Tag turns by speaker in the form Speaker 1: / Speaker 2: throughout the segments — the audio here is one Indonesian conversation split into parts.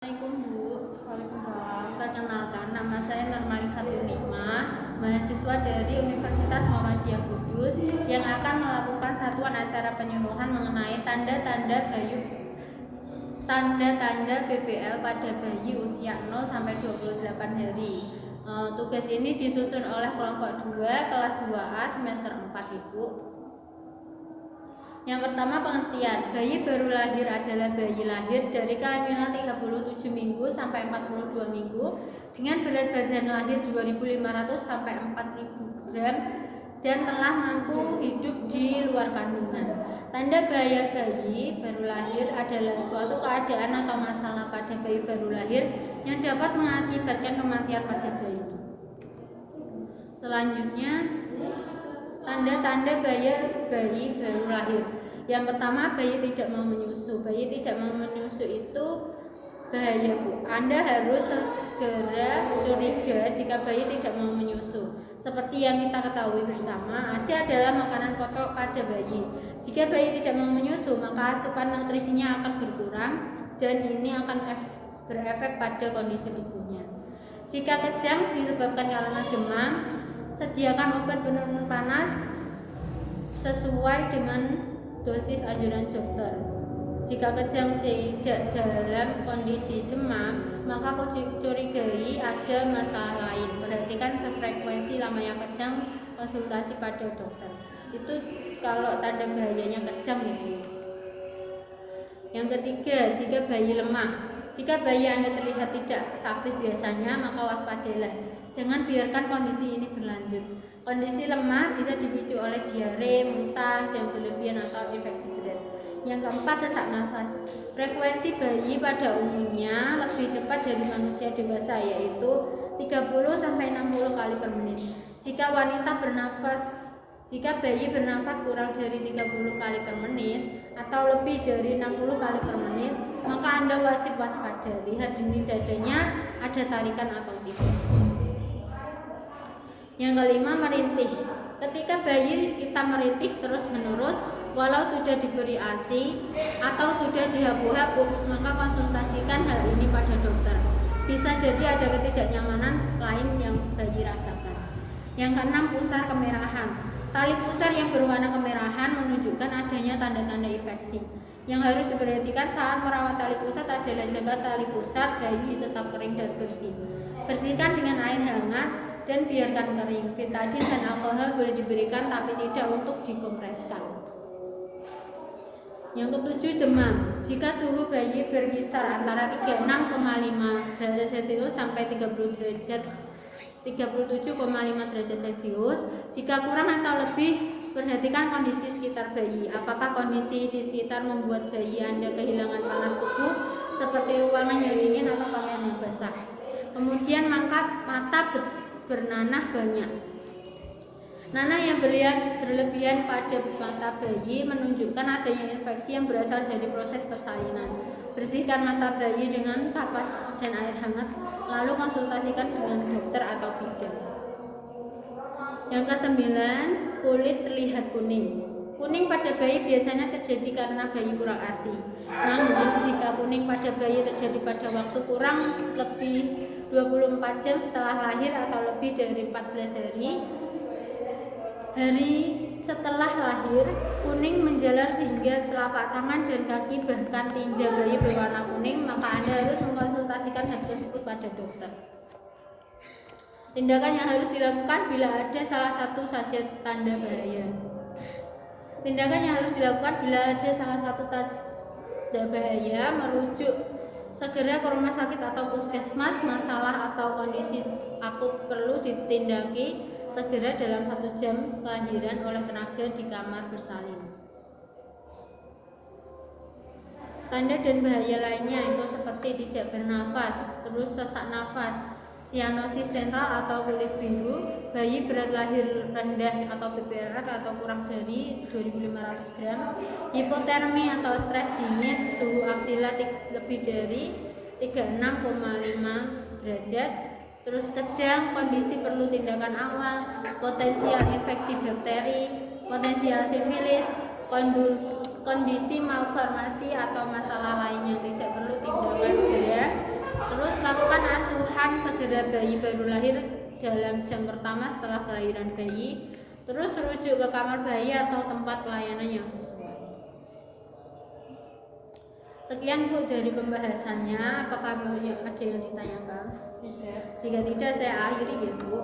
Speaker 1: Assalamualaikum Bu.
Speaker 2: Waalaikumsalam.
Speaker 1: Perkenalkan, nama saya Nurmali Fatunima, mahasiswa dari Universitas Muhammadiyah Kudus yang akan melakukan satuan acara penyuluhan mengenai tanda-tanda BBL pada bayi usia 0 sampai 28 hari. Tugas ini disusun oleh kelompok 2 kelas 2A semester 4 Ibu. Yang pertama, pengertian. Bayi baru lahir adalah bayi lahir dari kehamilan 37 minggu sampai 42 minggu dengan berat badan lahir 2.500 sampai 4.000 gram dan telah mampu hidup di luar kandungan. Tanda bahaya bayi baru lahir adalah suatu keadaan atau masalah pada bayi baru lahir yang dapat mengakibatkan kematian pada bayi. Selanjutnya, tanda-tanda bahaya bayi baru lahir. Yang pertama, bayi tidak mau menyusu. Bayi tidak mau menyusu itu bahaya Bu. Anda harus segera curiga jika bayi tidak mau menyusu. Seperti yang kita ketahui bersama, ASI adalah makanan pokok pada bayi. Jika bayi tidak mau menyusu, maka asupan nutrisinya akan berkurang dan ini akan berefek pada kondisi tubuhnya. Jika kejang disebabkan karena demam, sediakan obat penurun panas sesuai dengan dosis anjuran dokter. Jika kejang tidak dalam kondisi demam, maka curigai ada masalah lain. Perhatikan frekuensi lamanya kejang, konsultasi pada dokter. Itu kalau tanda bahayanya kejang itu. Yang ketiga, jika bayi lemah. Jika bayi Anda terlihat tidak aktif biasanya, maka waspadalah. Jangan biarkan kondisi ini berlanjut. Kondisi lemah bisa dipicu oleh diare, muntah, dan berlebihan atau infeksi berat. Yang keempat, sesak nafas. Frekuensi bayi pada umumnya lebih cepat dari manusia dewasa, yaitu 30-60 kali per menit. Jika bayi bernafas kurang dari 30 kali per menit atau lebih dari 60 kali per menit, maka Anda wajib waspada. Lihat dinding dadanya ada tarikan atau tidak. Yang kelima, merintih. Ketika bayi kita merintih terus-menerus, walau sudah diberi ASI atau sudah dihapu-hapu, maka konsultasikan hal ini pada dokter. Bisa jadi ada ketidaknyamanan lain yang bayi rasakan. Yang keenam, pusar kemerahan. Tali pusar yang berwarna kemerahan menunjukkan adanya tanda-tanda infeksi. Yang harus diperhatikan saat merawat tali pusat adalah jaga tali pusat bayi tetap kering dan bersih. Bersihkan dengan air hangat dan biarkan kering. Betadin dan alkohol boleh diberikan tapi tidak untuk dikompreskan. Yang ketujuh, demam. Jika suhu bayi berkisar antara 36,5 derajat Celcius sampai 37,5 derajat Celcius, jika kurang atau lebih, perhatikan kondisi sekitar bayi. Apakah kondisi di sekitar membuat bayi Anda kehilangan panas tubuh, seperti ruangan yang dingin atau pakaian yang basah. Kemudian mata bernanah banyak. Nanah yang berlebihan pada mata bayi menunjukkan adanya infeksi yang berasal dari proses persalinan. Bersihkan mata bayi dengan kapas dan air hangat, lalu konsultasikan dengan dokter atau bidan. Yang kesembilan, kulit terlihat kuning. Kuning pada bayi biasanya terjadi karena bayi kurang ASI. Namun, jika kuning pada bayi terjadi pada waktu kurang lebih 24 jam setelah lahir atau lebih dari 14 hari setelah lahir, kuning menjalar sehingga telapak tangan dan kaki bahkan tinja bayi berwarna kuning, maka Anda harus mengkonsultasikan hal tersebut pada dokter. Tindakan yang harus dilakukan bila ada salah satu saja tanda bahaya. Tindakan yang harus dilakukan bila ada salah satu tanda bahaya, merujuk segera ke rumah sakit atau puskesmas. Masalah atau kondisi akut perlu ditindaki segera dalam 1 jam kelahiran oleh tenaga di kamar bersalin. Tanda dan bahaya lainnya itu seperti tidak bernafas, terus sesak nafas, sianosis sentral atau kulit biru, bayi berat lahir rendah atau BBLR atau kurang dari 2.500 gram, hipotermi atau stres dingin, suhu aksila lebih dari 36,5 derajat, terus kejang, kondisi perlu tindakan awal, potensial infeksi bakteri, potensial sifilis, kondisi malformasi atau masalah lain yang tidak perlu tindakan segera, segera bayi baru lahir dalam jam pertama setelah kelahiran bayi. Terus rujuk ke kamar bayi atau tempat pelayanan yang sesuai. Sekian Bu dari pembahasannya. Apakah ada yang ditanyakan? Jika tidak saya akhiri ya Bu.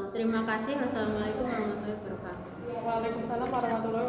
Speaker 1: Terima kasih. Wassalamualaikum warahmatullahi wabarakatuh.
Speaker 2: Waalaikumsalam warahmatullahi wabarakatuh.